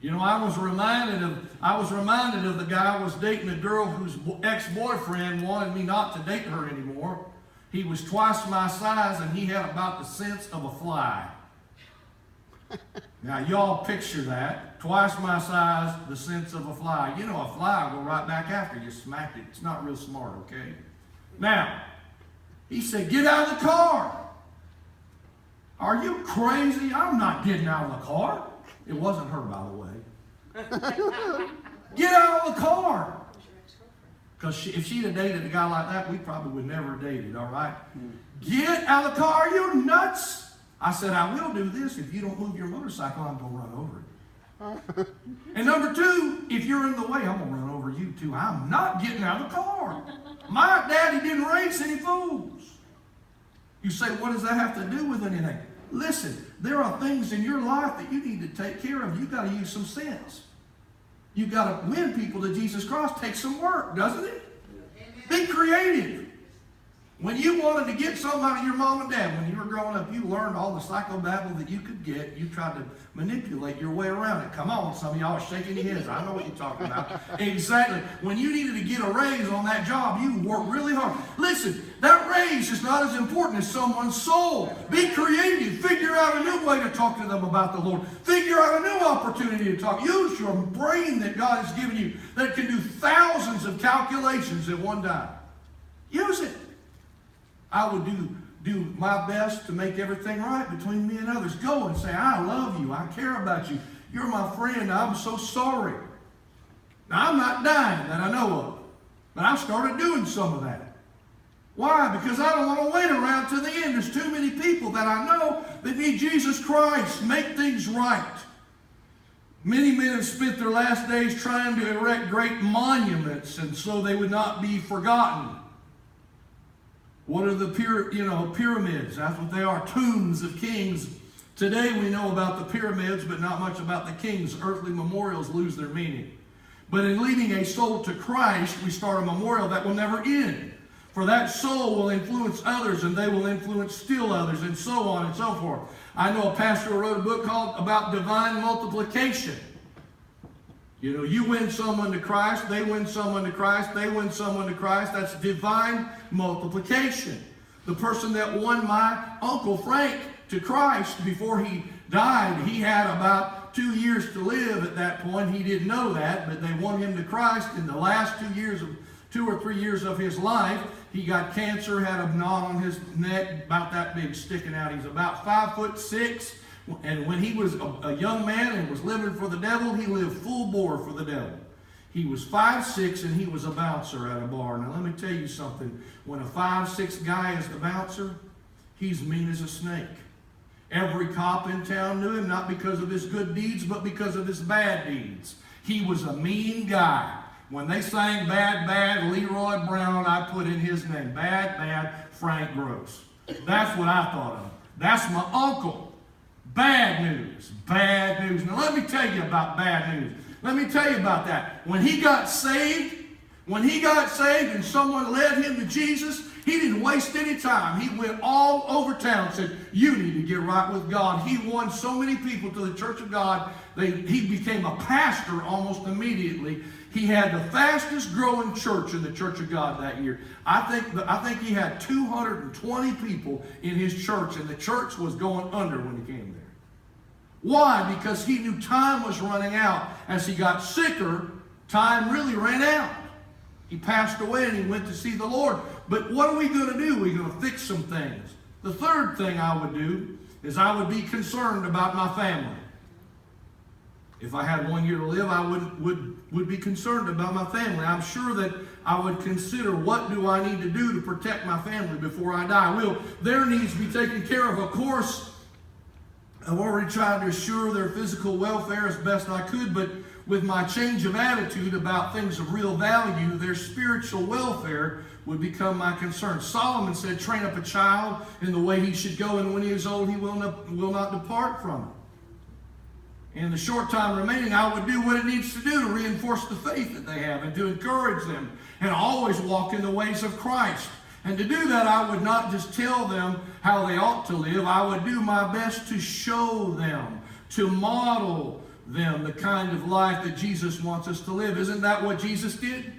You know, I was reminded of the guy who was dating a girl whose ex-boyfriend wanted me not to date her anymore. He was twice my size and he had about the sense of a fly. Now, y'all picture that. Twice my size, the sense of a fly. You know, a fly will go right back after you smacked it. It's not real smart, okay? Now, he said, get out of the car. Are you crazy? I'm not getting out of the car. It wasn't her, by the way. Get out of the car. Because if she'd have dated a guy like that, we probably would never have dated, all right? Get out of the car. Are you nuts? I said, I will do this. If you don't move your motorcycle, I'm going to run over it. And number two, if you're in the way, I'm going to run over you too. I'm not getting out of the car. My daddy didn't raise any fools. You say, what does that have to do with anything? Listen, there are things in your life that you need to take care of. You've got to use some sense. You've got to win people to Jesus Christ. Takes some work, doesn't it? Be creative. When you wanted to get something out of your mom and dad, when you were growing up, you learned all the psychobabble that you could get. You tried to manipulate your way around it. Come on, some of y'all are shaking your heads. I know what you're talking about. Exactly. When you needed to get a raise on that job, you worked really hard. Listen, that raise is not as important as someone's soul. Be creative. Figure out a new way to talk to them about the Lord. Figure out a new opportunity to talk. Use your brain that God has given you that can do thousands of calculations at one time. Use it. I would do my best to make everything right between me and others. Go and say, I love you. I care about you. You're my friend. I'm so sorry. Now, I'm not dying that I know of. But I've started doing some of that. Why? Because I don't want to wait around to the end. There's too many people that I know that need Jesus Christ. Make things right. Many men have spent their last days trying to erect great monuments and so they would not be forgotten. What are the pyramids? That's what they are, tombs of kings. Today we know about the pyramids, but not much about the kings. Earthly memorials lose their meaning. But in leading a soul to Christ, we start a memorial that will never end. For that soul will influence others, and they will influence still others, and so on and so forth. I know a pastor who wrote a book called about divine multiplication. You know, you win someone to Christ, they win someone to Christ, they win someone to Christ. That's divine multiplication. The person that won my Uncle Frank to Christ before he died, he had about 2 years to live at that point. He didn't know that, but they won him to Christ in the last 2 or 3 years of his life. He got cancer, had a knot on his neck about that big sticking out. He's about 5'6". And when he was a young man and was living for the devil, he lived full bore for the devil. He was 5'6" and he was a bouncer at a bar. Now let me tell you something. When a 5'6" guy is the bouncer, he's mean as a snake. Every cop in town knew him, not because of his good deeds, but because of his bad deeds. He was a mean guy. When they sang Bad, Bad, Leroy Brown, I put in his name. Bad, Bad, Frank Gross. That's what I thought of. That's my uncle. Bad news. Bad news. Now let me tell you about bad news. Let me tell you about that. When he got saved and someone led him to Jesus, he didn't waste any time. He went all over town and said, you need to get right with God. He won so many people to the Church of God. He became a pastor almost immediately. He had the fastest growing church in the Church of God that year. I think he had 220 people in his church, and the church was going under when he came there. Why? Because he knew time was running out. As he got sicker, time really ran out. He passed away and he went to see the Lord. But what are we going to do? We're going to fix some things. The third thing I would do is I would be concerned about my family. If I had 1 year to live, I would be concerned about my family. I'm sure that I would consider, what do I need to do to protect my family before I die? Well, their needs be taken care of. Of course, I've already tried to assure their physical welfare as best I could, but with my change of attitude about things of real value, their spiritual welfare would become my concern. Solomon said, train up a child in the way he should go, and when he is old, he will not depart from it. In the short time remaining, I would do what it needs to do to reinforce the faith that they have and to encourage them and always walk in the ways of Christ. And to do that, I would not just tell them how they ought to live. I would do my best to show them, to model them the kind of life that Jesus wants us to live. Isn't that what Jesus did?